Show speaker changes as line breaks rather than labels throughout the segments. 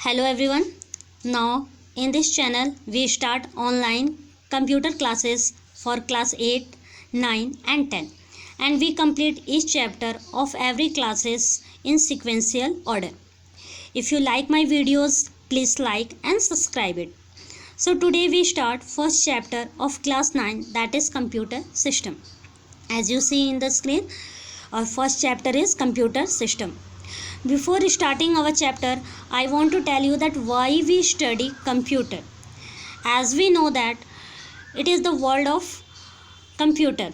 Hello everyone. Now in this channel we start online computer classes for class 8, 9 and 10 and we complete each chapter of every classes in sequential order. If you like my videos, please like and subscribe it. So today we start first chapter of class 9, that is computer system. As you see in the screen, our first chapter is computer system. Before starting our chapter, I want to tell you that why we study computer. As we know that it is the world of computer,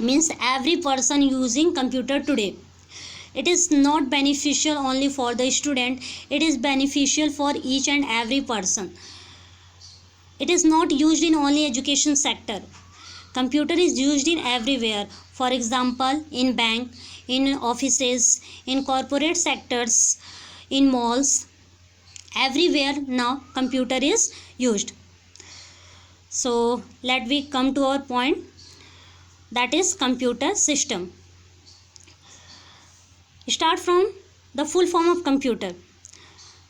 means every person using computer today. It is not beneficial only for the student, it is beneficial for each and every person. It is not used in only education sector. Computer is used in everywhere. For example, in bank, in offices, in corporate sectors, in malls, everywhere now computer is used. So let we come to our point, that is computer system. Start from the full form of computer.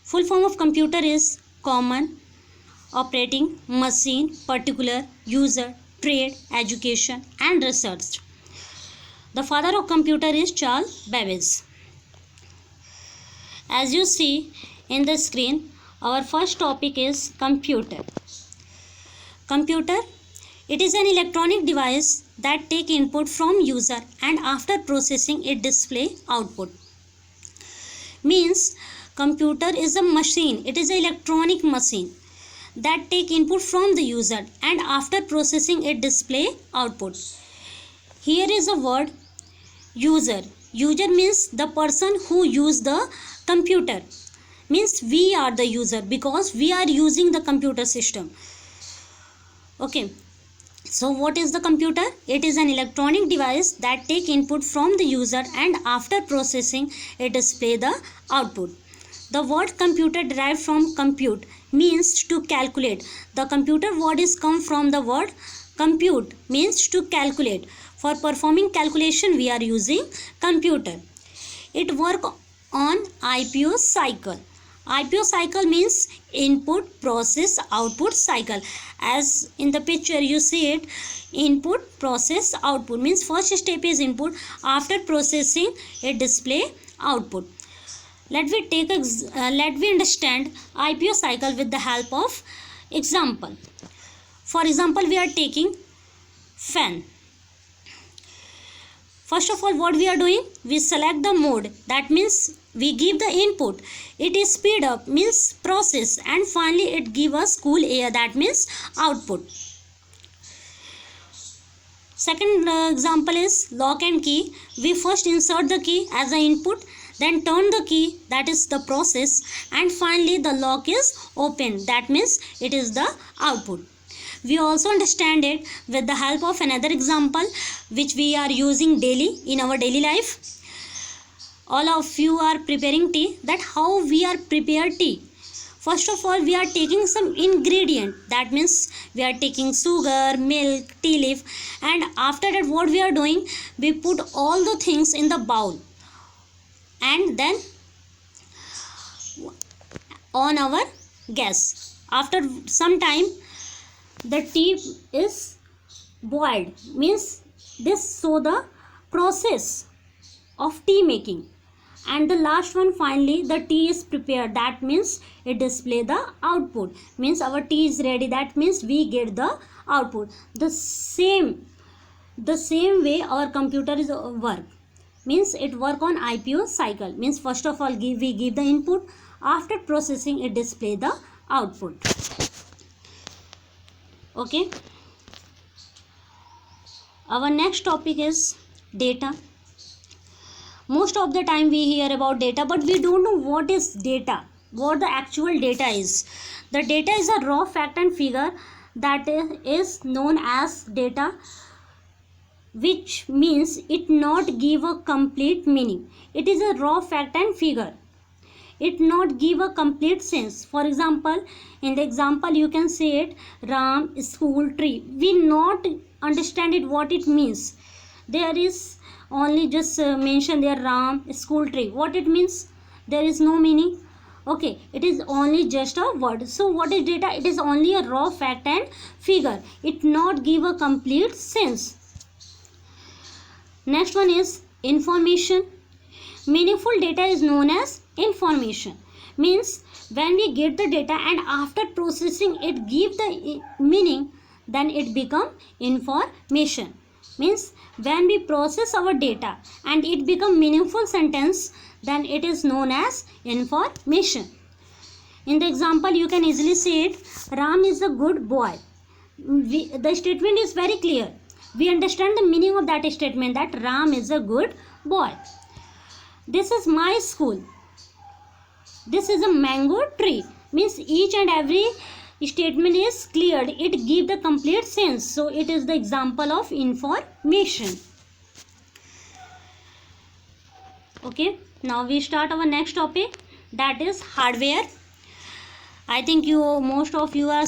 Full form of computer is common operating machine, particular user, trade, education and research. The father of computer is Charles Babbage. As you see in the screen, our first topic is computer. Computer, it is an electronic device that take input from user and after processing it display output. Means computer is a machine, it is an electronic machine that take input from the user and after processing it display output. Here is a word user. User means the person who use the computer. Means we are the user because we are using the computer system. Okay. So what is the computer? It is an electronic device that take input from the user and after processing it display the output. The word computer derived from compute means to calculate. The computer word is come from the word compute means to calculate. For performing calculation we are using computer. It work on IPO cycle. IPO cycle means input process output cycle. As in the picture you see it, input process output means first step is input, after processing it display output. Let we understand IPO cycle with the help of example. For example, we are taking fan. First of all, what we are doing? We select the mode. That means we give the input. It is speed up means process and finally it give us cool air. That means output. Second example is lock and key. We first insert the key as an input, then turn the key, that is the process, and finally the lock is open, that means it is the output. We also understand it with the help of another example which we are using daily in our daily life. All of you are preparing tea, that how we are prepare tea. First of all, we are taking some ingredient, that means we are taking sugar, milk, tea leaf, and after that what we are doing, we put all the things in the bowl and then on our gas. After some time the tea is boiled, means this show the process of tea making, and the last one finally the tea is prepared, that means it display the output, means our tea is ready, that means we get the output. The same way our computer is work, means it work on IPO cycle, means first of all we give the input, after processing it display the output. Okay, our next topic is data. Most of the time we hear about data, but we don't know what is data, what the actual data is. The data is a raw fact and figure that is known as data, which means it not give a complete meaning. It is a raw fact and figure, it not give a complete sense. For example, in the example you can say it, Ram school tree, we not understand it what it means. There is only just mention there Ram school tree, what it means, there is no meaning. Okay, it is only just a word. So what is data? It is only a raw fact and figure. It not give a complete sense. Next one is information. Meaningful data is known as information. Means when we get the data and after processing it give the meaning, then it become information. Means when we process our data and it become meaningful sentence, then it is known as information. In the example you can easily say it, Ram is a good boy. The statement is very clear. We understand the meaning of that statement, that Ram is a good boy. This is my school. This is a mango tree. Means each and every statement is cleared. It gives the complete sense. So it is the example of information. Okay. Now we start our next topic, that is hardware. I think most of you are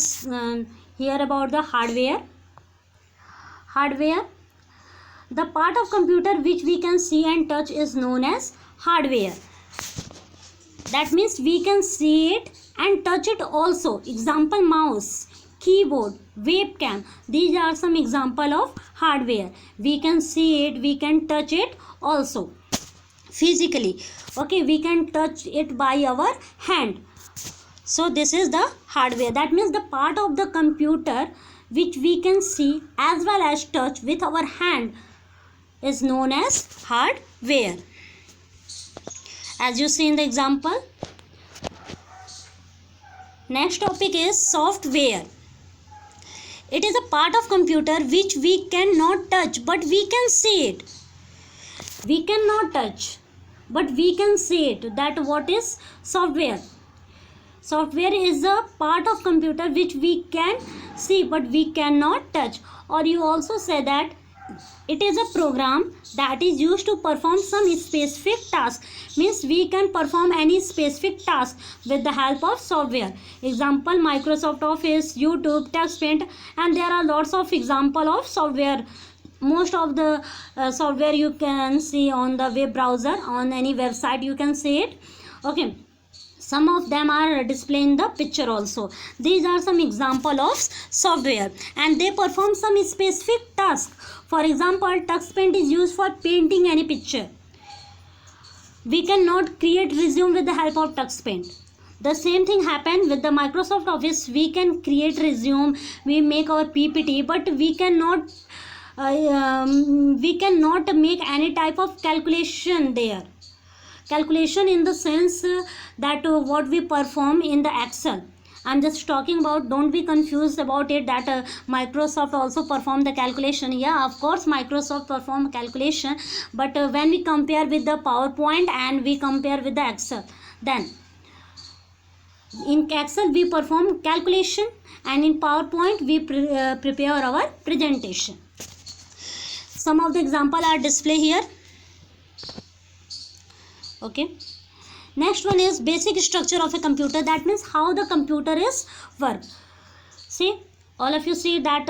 hear about the hardware. Hardware. The part of computer which we can see and touch is known as hardware. That means we can see it and touch it also. Example, mouse, keyboard, webcam. These are some example of hardware. We can see it, we can touch it also physically. Okay, we can touch it by our hand. So this is the hardware. That means the part of the computer which we can see as well as touch with our hand is known as hardware. As you see in the example. Next topic is software. It is a part of computer which we cannot touch but we can see it. We cannot touch but we can see it. That what is software? Software is a part of computer which we can see but we cannot touch. Or you also say that it is a program that is used to perform some specific task. Means we can perform any specific task with the help of software. Example, Microsoft Office, YouTube, TextPaint, and there are lots of example of software. Most of the software you can see on the web browser, on any website you can see it. Okay. Some of them are displaying the picture also. These are some example of software and they perform some specific task. For example, TextPaint is used for painting any picture. We cannot create resume with the help of TextPaint. The same thing happened with the Microsoft Office. We can create resume, we make our PPT, but we cannot make any type of calculation there. Calculation in the sense that what we perform in the Excel. I'm just talking about, don't be confused about it that Microsoft also perform the calculation. Yeah, of course Microsoft perform calculation, but when we compare with the PowerPoint and we compare with the Excel, then in Excel we perform calculation and in PowerPoint we prepare our presentation. Some of the example are displayed here. Okay. Next one is basic structure of a computer. That means how the computer is work. See, all of you see that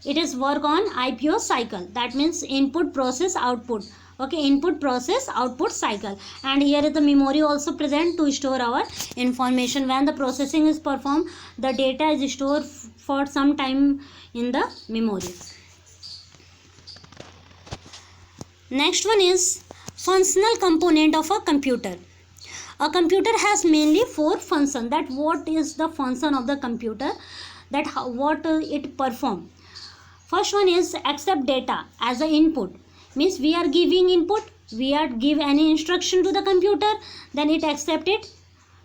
it is work on IPO cycle. That means input, process, output. Okay, input, process, output cycle. And here is the memory also present to store our information. When the processing is performed, the data is stored for some time in the memory. Next one is functional component of a computer. A computer has mainly 4 functions. That what is the function of the computer, that what it perform. First one is accept data as a input. Means we are giving input, we are give any instruction to the computer, then it accept it.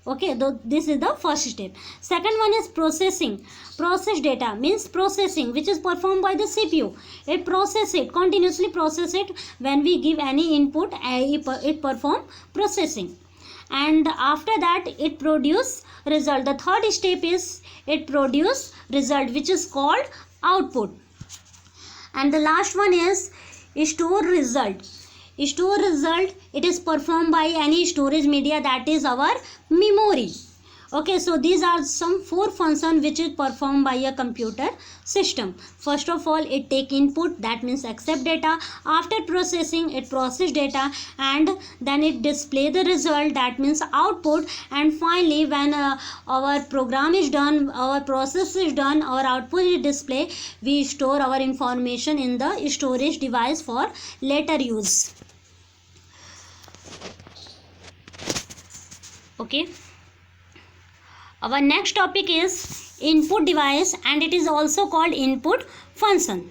Okay, this is the first step. Second one is processing. Process data means processing, which is performed by the CPU. It process it, continuously process it. When we give any input, it perform processing. And after that it produce result. The third step is it produce result, which is called output. And the last one is store result. Store result, it is performed by any storage media, that is our memory. Okay, so these are some 4 functions which is performed by a computer system. First of all, it take input, that means accept data. After processing, it process data, and then it display the result, that means output. And finally, when our program is done, our process is done, our output is display, we store our information in the storage device for later use. Okay. Our next topic is input device, and it is also called input function.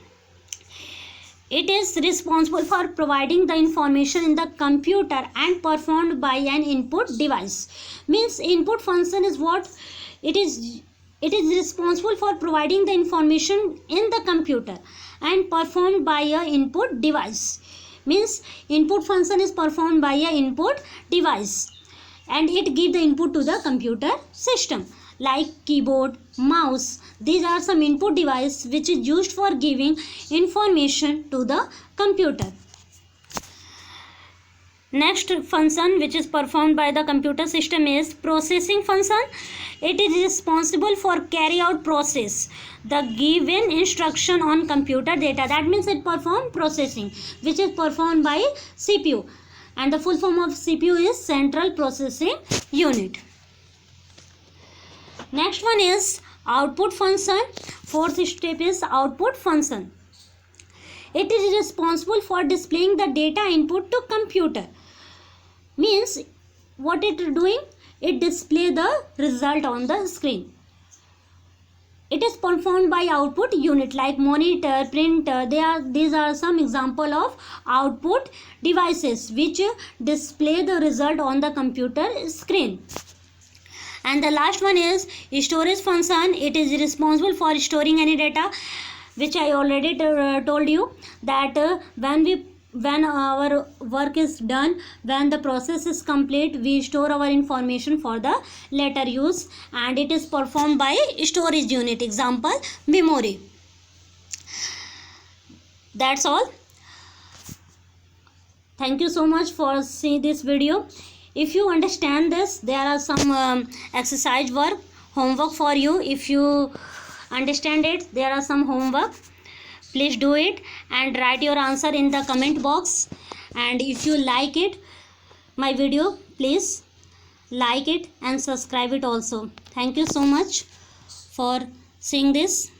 It is responsible for providing the information in the computer and performed by an input device. Means input function is what? It is responsible for providing the information in the computer and performed by a input device. Means input function is performed by a input device, and it give the input to the computer system like keyboard, mouse. These are some input device which is used for giving information to the computer. Next function which is performed by the computer system is processing function. It is responsible for carry out process the given instruction on computer data. That means it perform processing, which is performed by CPU. And the full form of CPU is Central Processing Unit. Next one is output function. Fourth step is output function. It is responsible for displaying the data input to computer. Means what it is doing? It display the result on the screen. It is performed by output unit like monitor, printer. These are some example of output devices which display the result on the computer screen. And the last one is storage function. It is responsible for storing any data, which I already told you that when our work is done, when the process is complete, we store our information for the later use, and it is performed by storage unit, example memory. That's all. Thank you so much for seeing this video. If you understand this, there are some exercise work, homework for you. If you understand it, there are some homework. Please do it and write your answer in the comment box. And if you like it, my video, please like it and subscribe it also. Thank you so much for seeing this.